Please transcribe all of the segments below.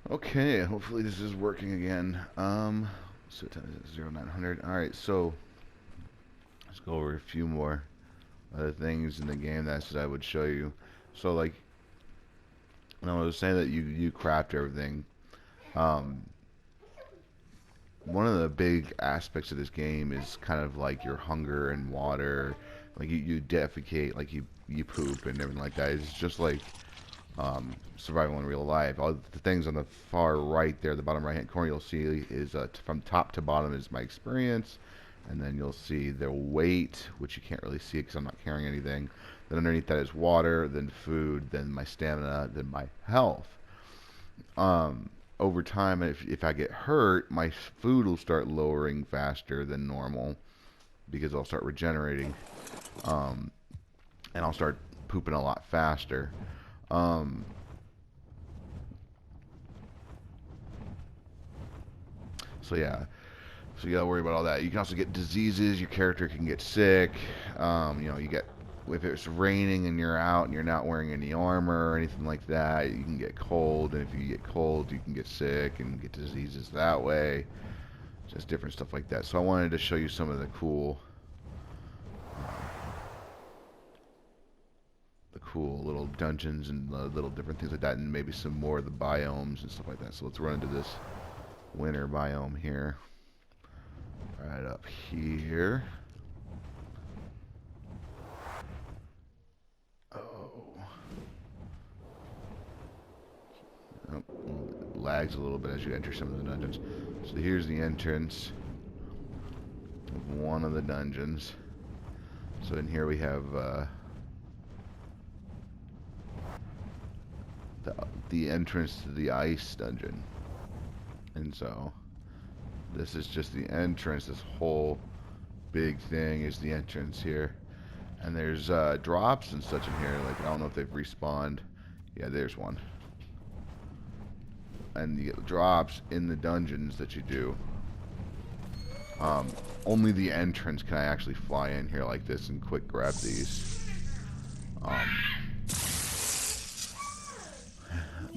Okay, hopefully this is working again. So times 0900. All right, so let's go over a few more other things in the game that I said I would show you. So like, when I was saying that you craft everything. Um, One of the big aspects of this game is kind of like your hunger and water. Like you defecate, like you poop and everything like that. It's just like survival in real life. All the things on the far right there, the bottom right hand corner, you'll see is from top to bottom is my experience, and then you'll see the weight, which you can't really see because I'm not carrying anything. Then underneath that is water, then food, then my stamina, then my health. Um, Over time, if I get hurt, my food will start lowering faster than normal because I'll start regenerating, um, and I'll start pooping a lot faster. Um, so yeah, so you gotta worry about all that. You can also get diseases. Your character can get sick. You get if it's raining and you're out and you're not wearing any armor or anything like that, you can get cold. And if you get cold, you can get sick and get diseases that way. Just different stuff like that. So I wanted to show you some of the cool little dungeons and little different things like that, and maybe some more of the biomes and stuff like that. So let's run into this winter biome here. Right up here. Oh. Oh, it lags a little bit as you enter some of the dungeons. So here's the entrance of one of the dungeons. So in here we have the entrance to the ice dungeon. And so this is just the entrance. This whole big thing is the entrance here. And there's drops and such in here. Like, I don't know if they've respawned. Yeah, there's one. And you get drops in the dungeons that you do. Um, Only the entrance can I actually fly in here like this and quick grab these. Um,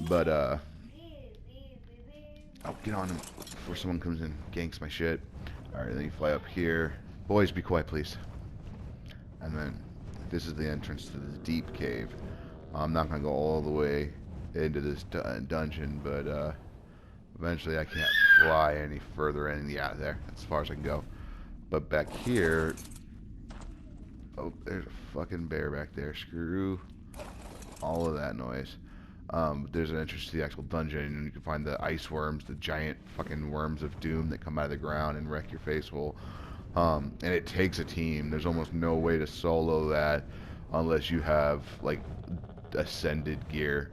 but oh, get on him before someone comes in, ganks my shit. Alright, then you fly up here. Boys, be quiet, please. And then this is the entrance to the deep cave. I'm not gonna go all the way into this dungeon, but eventually I can't fly any further in. Yeah, there. That's as far as I can go. But back here, oh, there's a fucking bear back there. Screw all of that noise. There's an entrance to the actual dungeon, and you can find the ice worms, the giant fucking worms of doom that come out of the ground and wreck your face hole. And it takes a team. There's almost no way to solo that unless you have like ascended gear.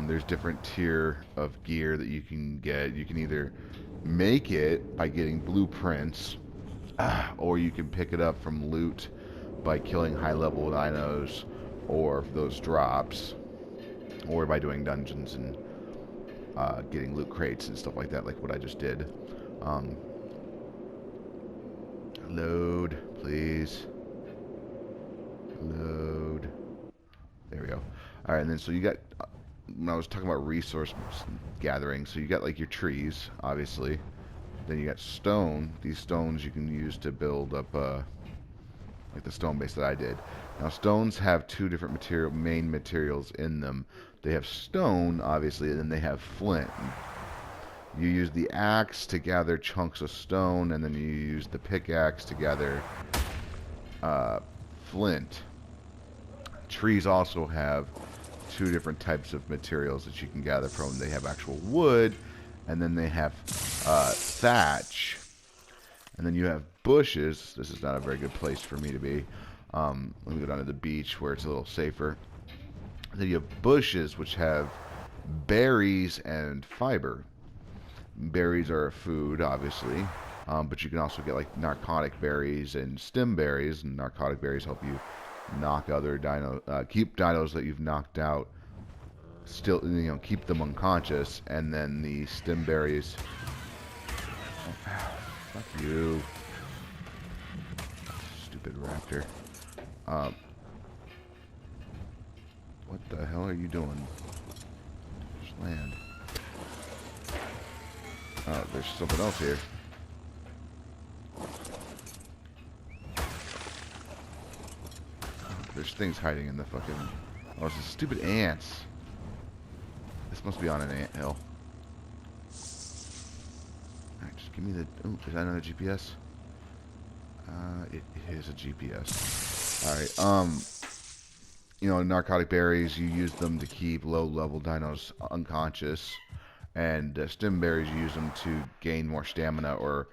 There's different tier of gear that you can get. You can either make it by getting blueprints, or you can pick it up from loot by killing high level dinos or those drops, or by doing dungeons and getting loot crates and stuff like that, like what I just did. Um, Load, please. Load. There we go. All right, and then so you got, when I was talking about resource gathering, so you got like your trees, obviously. Then you got stone. These stones you can use to build up, like the stone base that I did. Now stones have two different main materials in them. They have stone, obviously, and then they have flint. You use the axe to gather chunks of stone, and then you use the pickaxe to gather flint. Trees also have two different types of materials that you can gather from. They have actual wood, and then they have thatch. And then you have bushes. This is not a very good place for me to be. Let me go down to the beach where it's a little safer. Then you have bushes, which have berries and fiber. Berries are a food, obviously, but you can also get like narcotic berries and stem berries. And narcotic berries help you knock other keep dinos that you've knocked out, still, keep them unconscious. And then the stem berries. Oh, fuck you, stupid raptor. What the hell are you doing? Just land. there's something else here. There's things hiding in the fucking... Oh, it's the stupid ants. This must be on an ant hill. Alright, just give me the... Oh, is that another GPS? It is a GPS. Alright, you know, narcotic berries, you use them to keep low-level dinos unconscious. And stim berries, you use them to gain more stamina or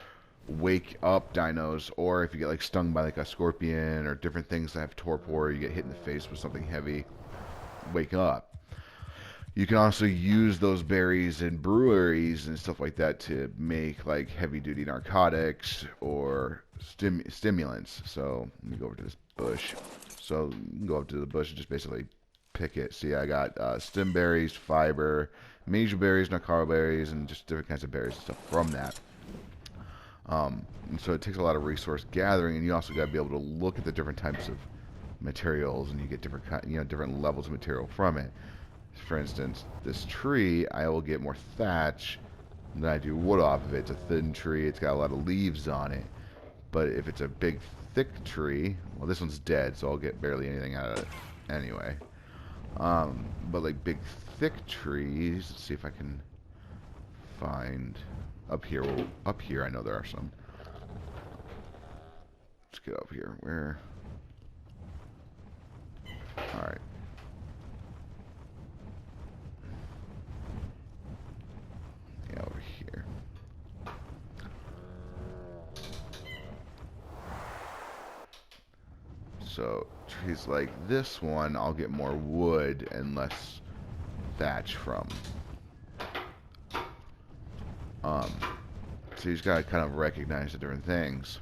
wake up dinos. Or if you get, like, stung by, like, a scorpion or different things that have torpor, you get hit in the face with something heavy, wake up. You can also use those berries in breweries and stuff like that to make like heavy-duty narcotics or stimulants. So let me go over to this bush. So you can go up to the bush and just basically pick it. See, I got stim berries, fiber, mejo berries, narcotic berries, and just different kinds of berries and stuff from that. And so it takes a lot of resource gathering, and you also got to be able to look at the different types of materials, and you get different different levels of material from it. For instance, this tree, I will get more thatch than I do wood off of it. It's a thin tree, it's got a lot of leaves on it. But if it's a big, thick tree, well, this one's dead, so I'll get barely anything out of it anyway. But like big, thick trees, let's see if I can find up here. Well, up here, I know there are some. Let's get up here. Where? Alright. Over here. So trees like this one, I'll get more wood and less thatch from. So you just gotta kind of recognize the different things.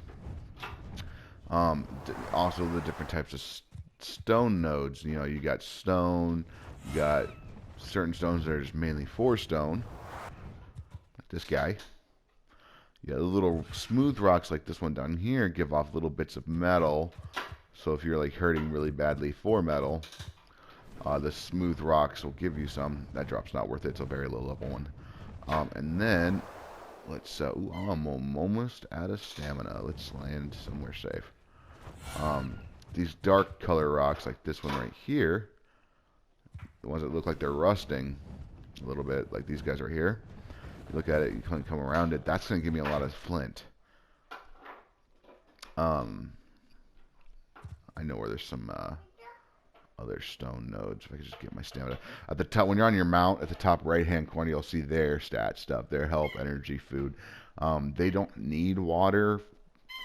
Also the different types of stone nodes. You know, you got stone, you got certain stones that are just mainly for stone. This guy. Yeah, the little smooth rocks like this one down here give off little bits of metal. So if you're like hurting really badly for metal, the smooth rocks will give you some. That drop's not worth it. It's a very low level one. And then let's. Ooh, I'm almost out of stamina. Let's land somewhere safe. These dark color rocks like this one right here, the ones that look like they're rusting a little bit, like these guys right here. Look at it, you can come around it. That's going to give me a lot of flint. I know where there's some other stone nodes. If I could just get my stamina. At the top, when you're on your mount, at the top right-hand corner, you'll see their stat stuff, their health, energy, food. They don't need water.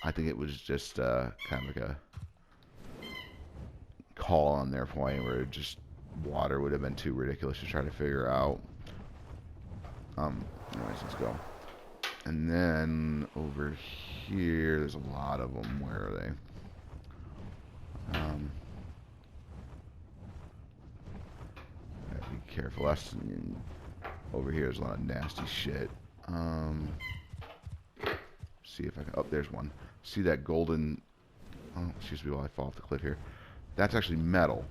I think it was just kind of like a call on their point where just water would have been too ridiculous to try to figure out. Anyways, let's go. And then over here, there's a lot of them. Where are they? Be careful. Over here, there's a lot of nasty shit. See if I can. Oh, there's one. See that golden? Oh, excuse me while I fall off the cliff here. That's actually metal.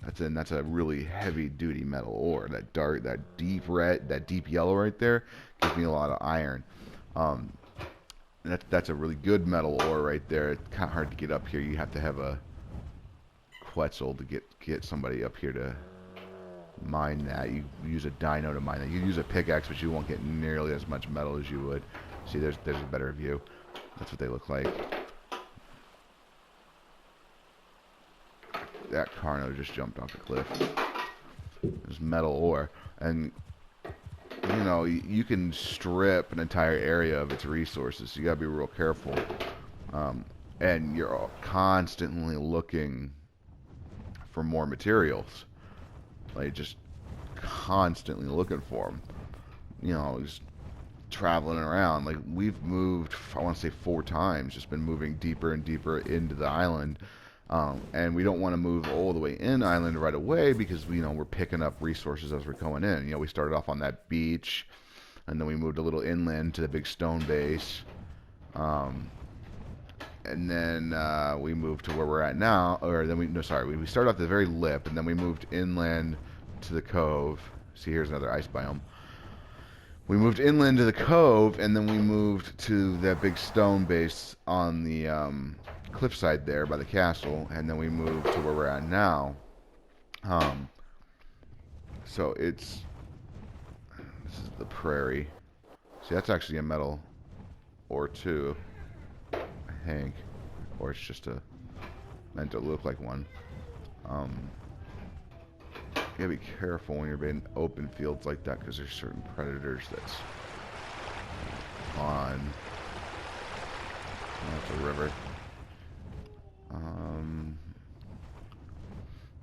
That's a really heavy duty metal ore. That dark, that deep red, that deep yellow right there gives me a lot of iron. That's a really good metal ore right there. It's kind of hard to get up here. You have to have a Quetzal to get somebody up here to mine that. You use a dino to mine that. You use a pickaxe, but you won't get nearly as much metal as you would. See, there's a better view. That's what they look like. That Carno just jumped off the cliff. There's metal ore, and you know you can strip an entire area of its resources. So you gotta be real careful, and you're constantly looking for more materials, like just constantly looking for them. You know, just traveling around. Like we've moved, I want to say 4 times. Just been moving deeper and deeper into the island. And we don't want to move all the way in island right away because we're picking up resources as we're going in. You know, we started off on that beach, and then we moved a little inland to the big stone base, and then we moved to where we're at now. Or then we started off the very lip, and then we moved inland to the cove. See, here's another ice biome. We moved inland to the cove, and then we moved to that big stone base on the cliffside there by the castle, and then we moved to where we're at now. Um, so this is the prairie. See, that's actually a metal ore too, I think, or it's just meant to look like one. You gotta be careful when you're in open fields like that because there's certain predators that's on. Oh, that's a river.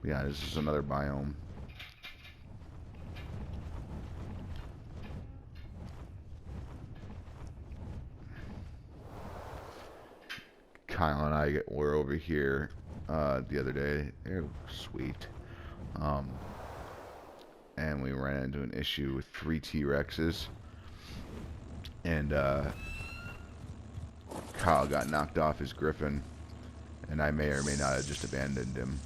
Yeah, this is another biome. Kyle and I were over here the other day. They're sweet. And we ran into an issue with 3 T-Rexes. And Kyle got knocked off his griffin. And I may or may not have just abandoned him.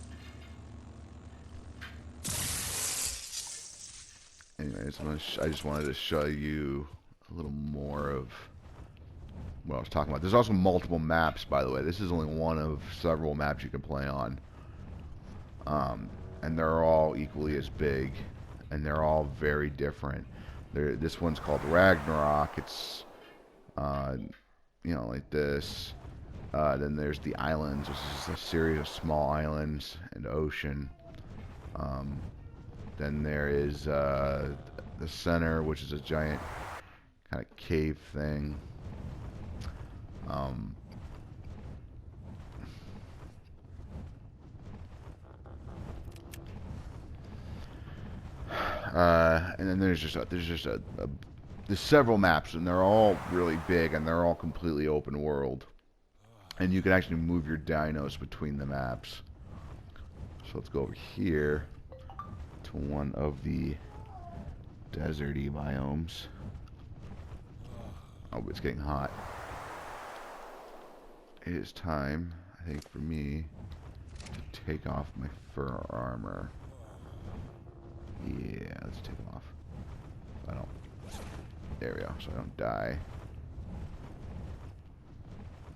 Anyways, I just wanted to show you a little more of what I was talking about. There's also multiple maps, by the way. This is only one of several maps you can play on. And they're all equally as big. And they're all very different. This one's called Ragnarok. It's, you know, like this. Then there's the islands, which is a series of small islands and ocean. Then there is the center, which is a giant kind of cave thing. And then there's several maps, and they're all really big, and they're all completely open world. And you can actually move your dinos between the maps. So let's go over here to one of the deserty biomes. Oh, it's getting hot. It is time, I think, for me to take off my fur armor. Yeah, let's take them off. There we go, so I don't die.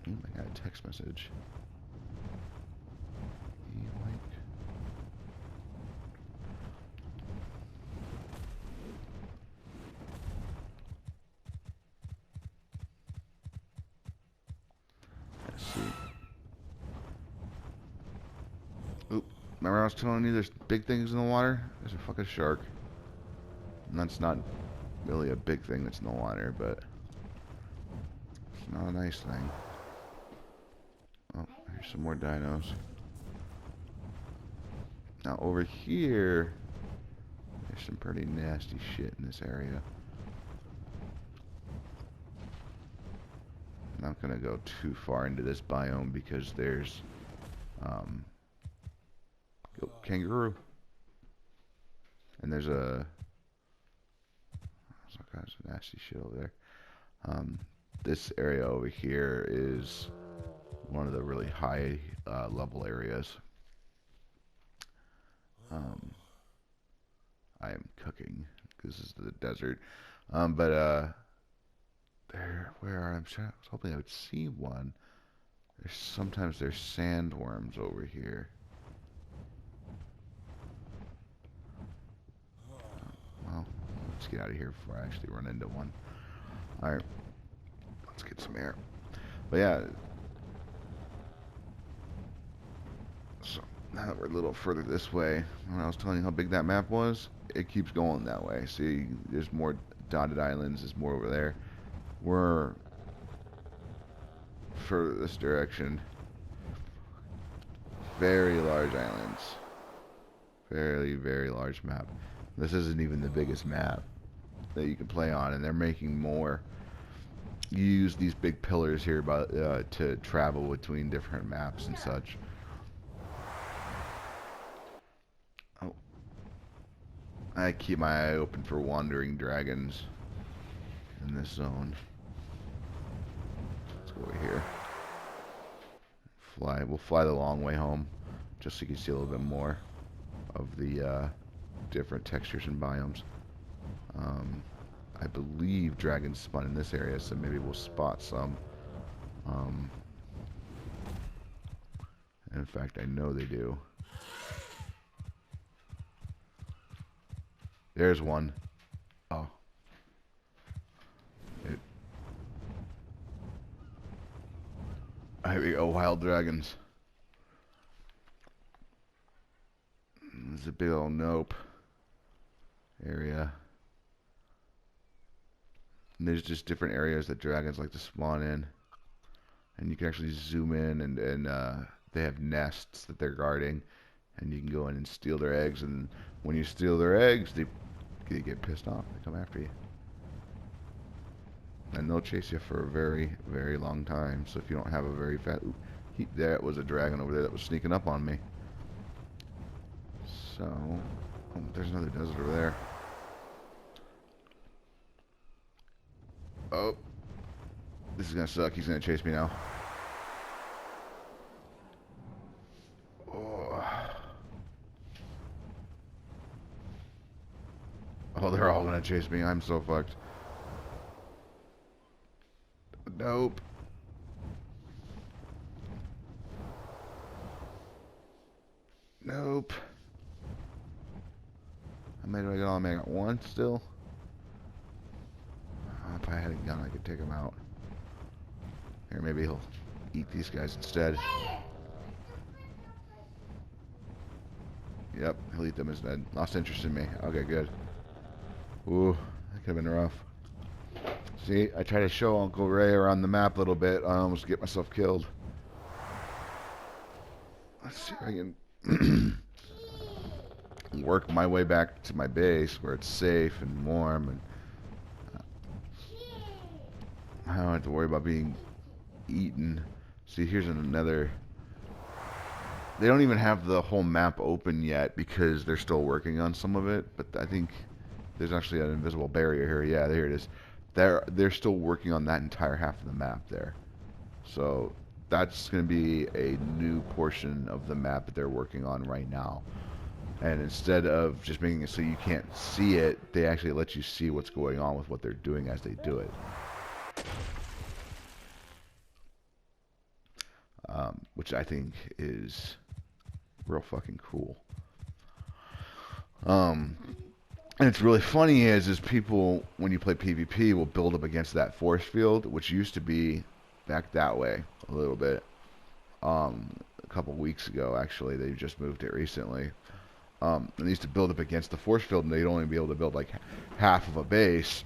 I got a text message. Let's see. Oop. Remember I was telling you there's big things in the water? There's a fucking shark. And that's not really a big thing that's in the water, but it's not a nice thing. Oh, here's some more dinos. Now over here, there's some pretty nasty shit in this area. I'm not gonna go too far into this biome because there's kangaroo. And there's all kinds of nasty shit over there. This area over here is one of the really high level areas. I am cooking because this is the desert. Where I was hoping I would see one. Sometimes there's sandworms over here. Well, let's get out of here before I actually run into one. Alright, let's get some air. But yeah, so now that we're a little further this way, when I was telling you how big that map was, it keeps going that way. See, there's more dotted islands, there's more over there. We're further this direction. Very large islands. Very, very large map. This isn't even the biggest map that you can play on, and they're making more. You use these big pillars here to travel between different maps and such. Oh. I keep my eye open for wandering dragons in this zone. Let's go over here. We'll fly the long way home, just so you can see a little bit more of the different textures and biomes. I believe dragons spawn in this area, so maybe we'll spot some. In fact, I know they do. There's one. Oh. Here we go, wild dragons. There's a big old nope area. And there's just different areas that dragons like to spawn in. And you can actually zoom in, and they have nests that they're guarding. And you can go in and steal their eggs. And when you steal their eggs, they get pissed off. They come after you. And they'll chase you for a very, very long time. So if you don't have a very fast... That was a dragon over there that was sneaking up on me. So... Oh, there's another desert over there. Oh. This is gonna suck. He's gonna chase me now. Oh, they're all gonna chase me. I'm so fucked. Nope. Nope. How many do I get on? I got one still. If I had a gun, I could take him out. Here, maybe he'll eat these guys instead. Yep, he'll eat them instead. Lost interest in me. Okay, good. Ooh, that could have been rough. See, I try to show Uncle Ray around the map a little bit. I almost get myself killed. Let's see if I can work my way back to my base where it's safe and warm, and I don't have to worry about being eaten. See, here's another... They don't even have the whole map open yet because they're still working on some of it, but I think there's actually an invisible barrier here. Yeah, there it is. They're still working on that entire half of the map there. So that's going to be a new portion of the map that they're working on right now. And instead of just making it so you can't see it, they actually let you see what's going on with what they're doing as they do it. Which I think is real fucking cool. And it's really funny is people, when you play PvP, will build up against that force field, which used to be back that way a little bit. A couple weeks ago, actually, they just moved it recently. And they used to build up against the force field, and they'd only be able to build like half of a base,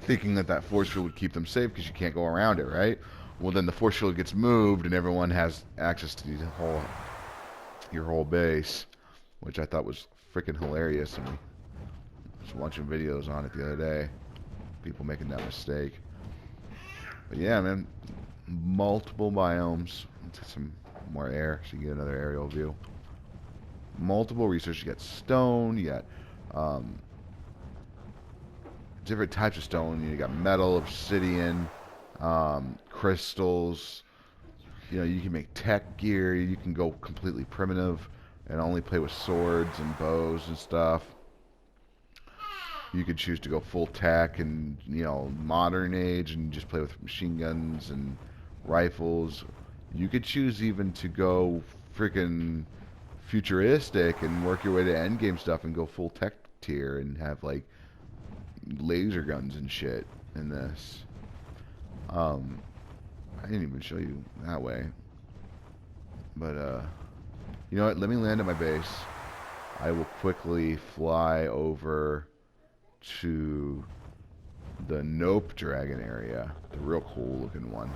thinking that that force field would keep them safe because you can't go around it, right? Well, then the force field gets moved, and everyone has access to your whole base, which I thought was freaking hilarious. And I was watching videos on it the other day, people making that mistake. But yeah, man, multiple biomes. Let's get some more air so you get another aerial view. Multiple research. You got stone. You got different types of stone. You got metal, obsidian, crystals. You know, you can make tech gear. You can go completely primitive and only play with swords and bows and stuff. You could choose to go full tech and, you know, modern age and just play with machine guns and rifles. You could choose even to go freaking futuristic and work your way to endgame stuff and go full tech tier and have like laser guns and shit in this. I didn't even show you that way. But you know what? Let me land at my base. I will quickly fly over to the Nope Dragon area, the real cool looking one.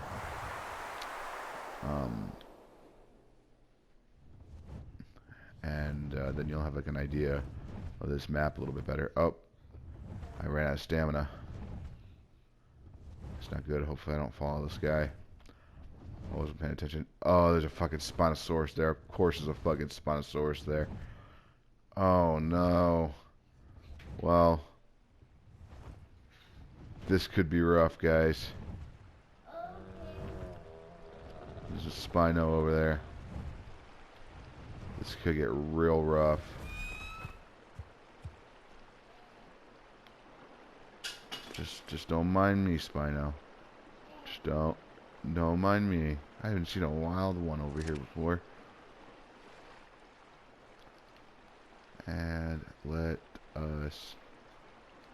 And then you'll have like an idea of this map a little bit better. Oh, I ran out of stamina. It's not good. Hopefully I don't follow this guy. I wasn't paying attention. Oh, there's a fucking Spinosaurus there. Of course there's a fucking Spinosaurus there. Oh no. Well, this could be rough, guys. There's a Spino over there. This could get real rough. Just don't mind me, Spino. Just don't mind me. I haven't seen a wild one over here before. And let us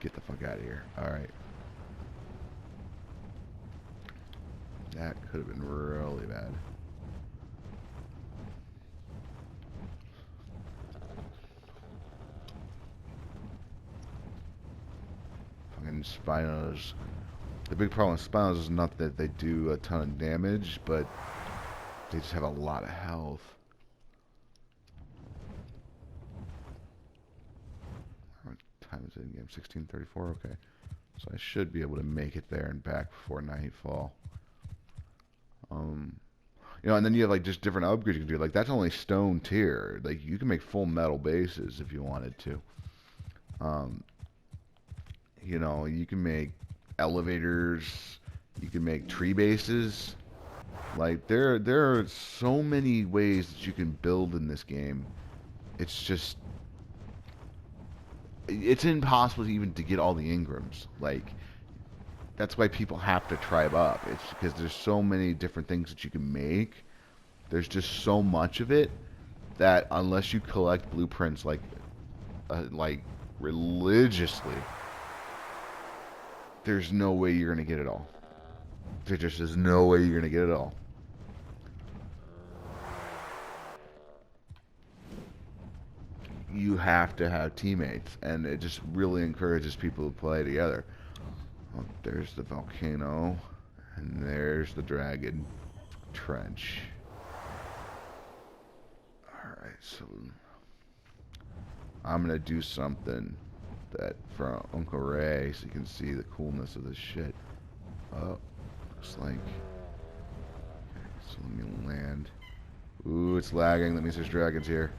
get the fuck out of here. Alright. That could have been really bad. Fucking Spinos. The big problem with Spinos is not that they do a ton of damage, but they just have a lot of health. What time is it in game? 16:34? Okay. So I should be able to make it there and back before nightfall. You know, and then you have like just different upgrades you can do. Like that's only stone tier. Like you can make full metal bases if you wanted to. You know, you can make elevators. You can make tree bases. Like there are so many ways that you can build in this game. It's just it's impossible even to get all the Ingrams. Like that's why people have to tribe up. It's because there's so many different things that you can make. There's just so much of it that unless you collect blueprints like religiously, there's no way you're gonna get it all. There just is no way you're gonna get it all. You have to have teammates, and it just really encourages people to play together. Oh, there's the volcano, and there's the dragon trench. Alright, so I'm gonna do something that for Uncle Ray so you can see the coolness of this shit. Oh, looks like. Okay, so let me land. Ooh, it's lagging. That means there's dragons here.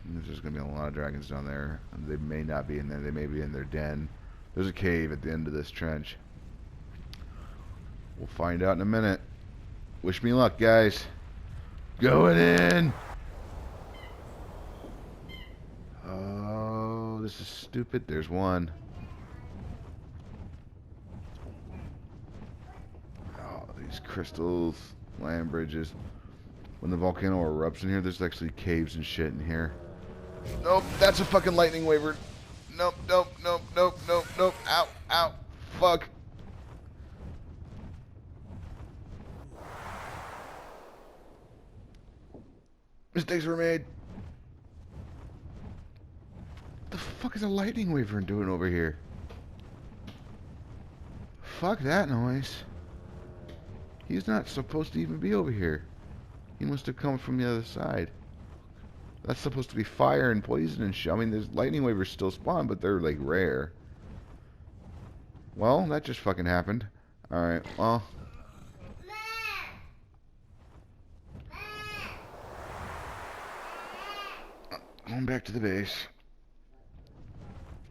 There's just gonna be a lot of dragons down there. They may not be in there. They may be in their den. There's a cave at the end of this trench. We'll find out in a minute. Wish me luck, guys. Going in. Oh, this is stupid. There's one. Oh, these crystals, land bridges. When the volcano erupts in here, there's actually caves and shit in here. Nope, that's a fucking lightning waver. Nope, nope, nope, nope, nope, nope. Ow, ow, fuck. Mistakes were made. What the fuck is a lightning waver doing over here? Fuck that noise. He's not supposed to even be over here. He must have come from the other side. That's supposed to be fire and poison and shit. I mean, there's lightning wavers still spawn, but they're like rare. Well, that just fucking happened. Alright, well. Going back to the base.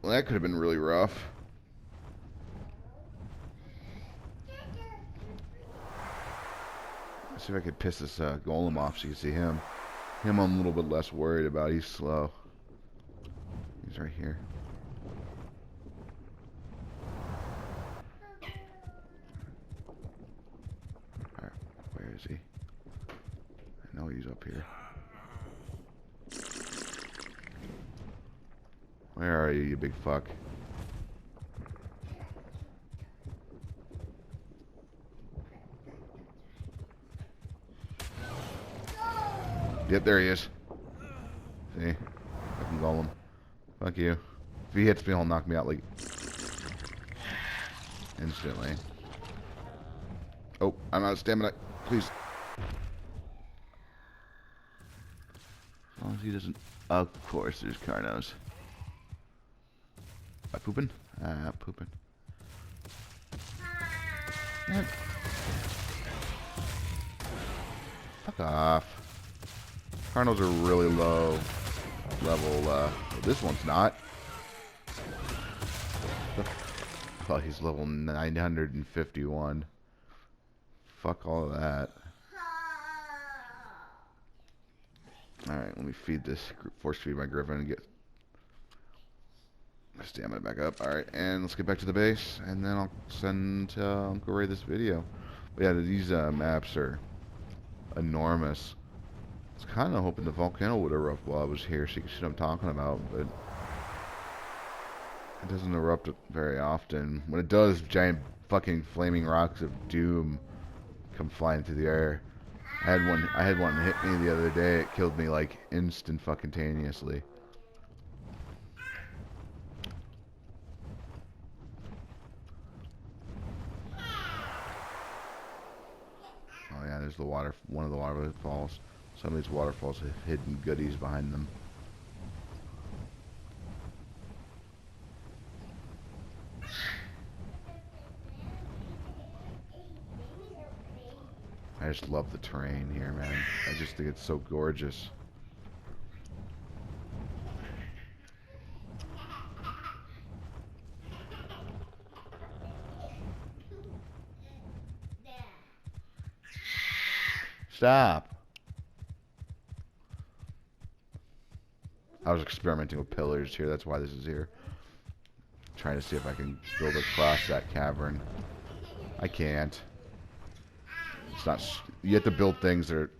Well, that could have been really rough. Let's see if I could piss this golem off so you can see him. Him I'm a little bit less worried about. He's slow. He's right here. Alright, where is he? I know he's up here. Where are you, you big fuck? Yep, there he is. See? Fucking golem. Fuck you. If he hits me, he'll knock me out like instantly. Oh, I'm out of stamina. Please. As long as he doesn't. Of course, there's Carnos. Am I pooping? Ah, pooping. What? Fuck off. Carnos are really low level. This one's not. Oh, he's level 951. Fuck all of that. Alright, let me feed this. Force feed my griffin and get. Stamina back up. Alright, and let's get back to the base, and then I'll send Uncle Ray this video. But yeah, these maps are enormous. I was kind of hoping the volcano would erupt while I was here so you can see what I'm talking about, but it doesn't erupt very often. When it does, giant fucking flaming rocks of doom come flying through the air. I had one hit me the other day. It killed me like instant fucking taneously. Oh yeah, there's one of the waterfalls. Some of these waterfalls have hidden goodies behind them. I just love the terrain here, man. I just think it's so gorgeous. Stop. I was experimenting with pillars here. That's why this is here. Trying to see if I can build across that cavern. I can't. It's not. You have to build things that are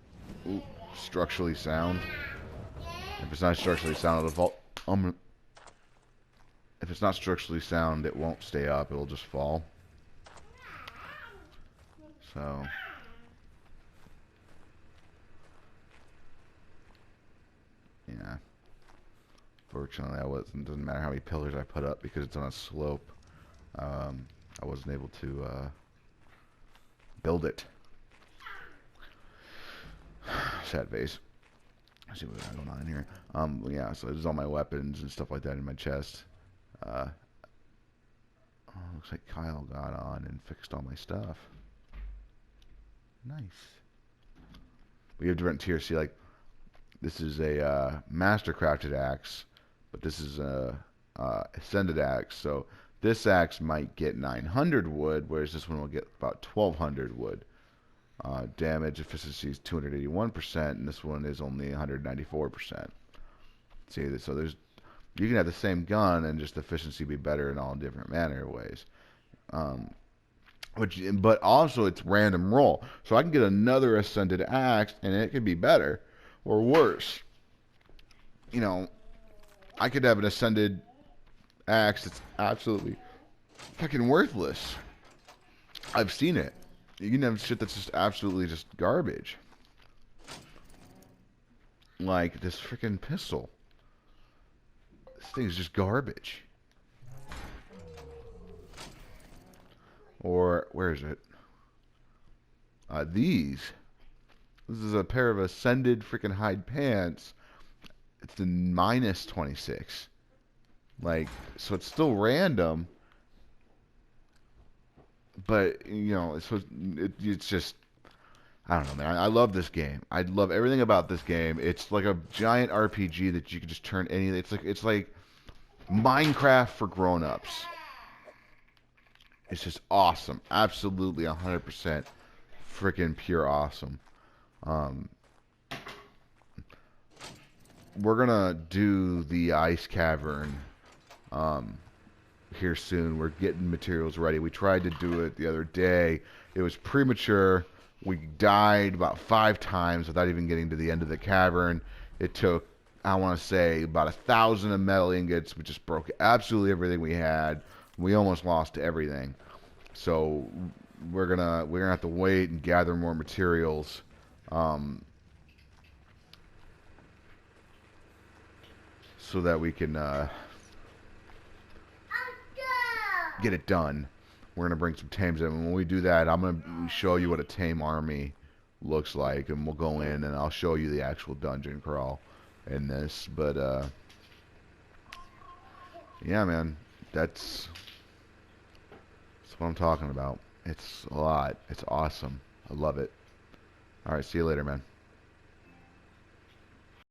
structurally sound. If it's not structurally sound, it'll fall. If it's not structurally sound, it won't stay up. It'll just fall. So. Yeah. Fortunately, it doesn't matter how many pillars I put up because it's on a slope. I wasn't able to build it. Sad face. Let's see what we got going on in here. Yeah, so there's all my weapons and stuff like that in my chest. Oh, looks like Kyle got on and fixed all my stuff. Nice. We have different tiers. See, like, this is a master crafted axe, but this is a ascended axe. So this axe might get 900 wood, whereas this one will get about 1200 wood. Damage efficiency is 281%, and this one is only 194%. See, so you can have the same gun and just the efficiency be better in all different manner of ways. But also it's random roll, so I can get another ascended axe and it could be better or worse. You know, I could have an ascended axe that's absolutely fucking worthless. I've seen it. You can have shit that's just absolutely just garbage. Like this freaking pistol. This thing is just garbage. Or, where is it? These. This is a pair of ascended freaking hide pants. It's the minus 26. Like, so it's still random. But, you know, it's just, I don't know, man. I love this game. I love everything about this game. It's like a giant RPG that you can just turn it's like Minecraft for grown-ups. It's just awesome. Absolutely 100% freaking pure awesome. We're gonna do the ice cavern here soon. We're getting materials ready. We tried to do it the other day. It was premature. We died about 5 times without even getting to the end of the cavern. It took, I want to say, about 1,000 of metal ingots. We just broke absolutely everything we had. We almost lost everything. So we're gonna have to wait and gather more materials. So that we can get it done. We're gonna bring some tames in. And when we do that, I'm gonna show you what a tame army looks like, and we'll go in and I'll show you the actual dungeon crawl in this. But yeah, man, that's what I'm talking about. It's a lot. It's awesome. I love it. All right, see you later, man.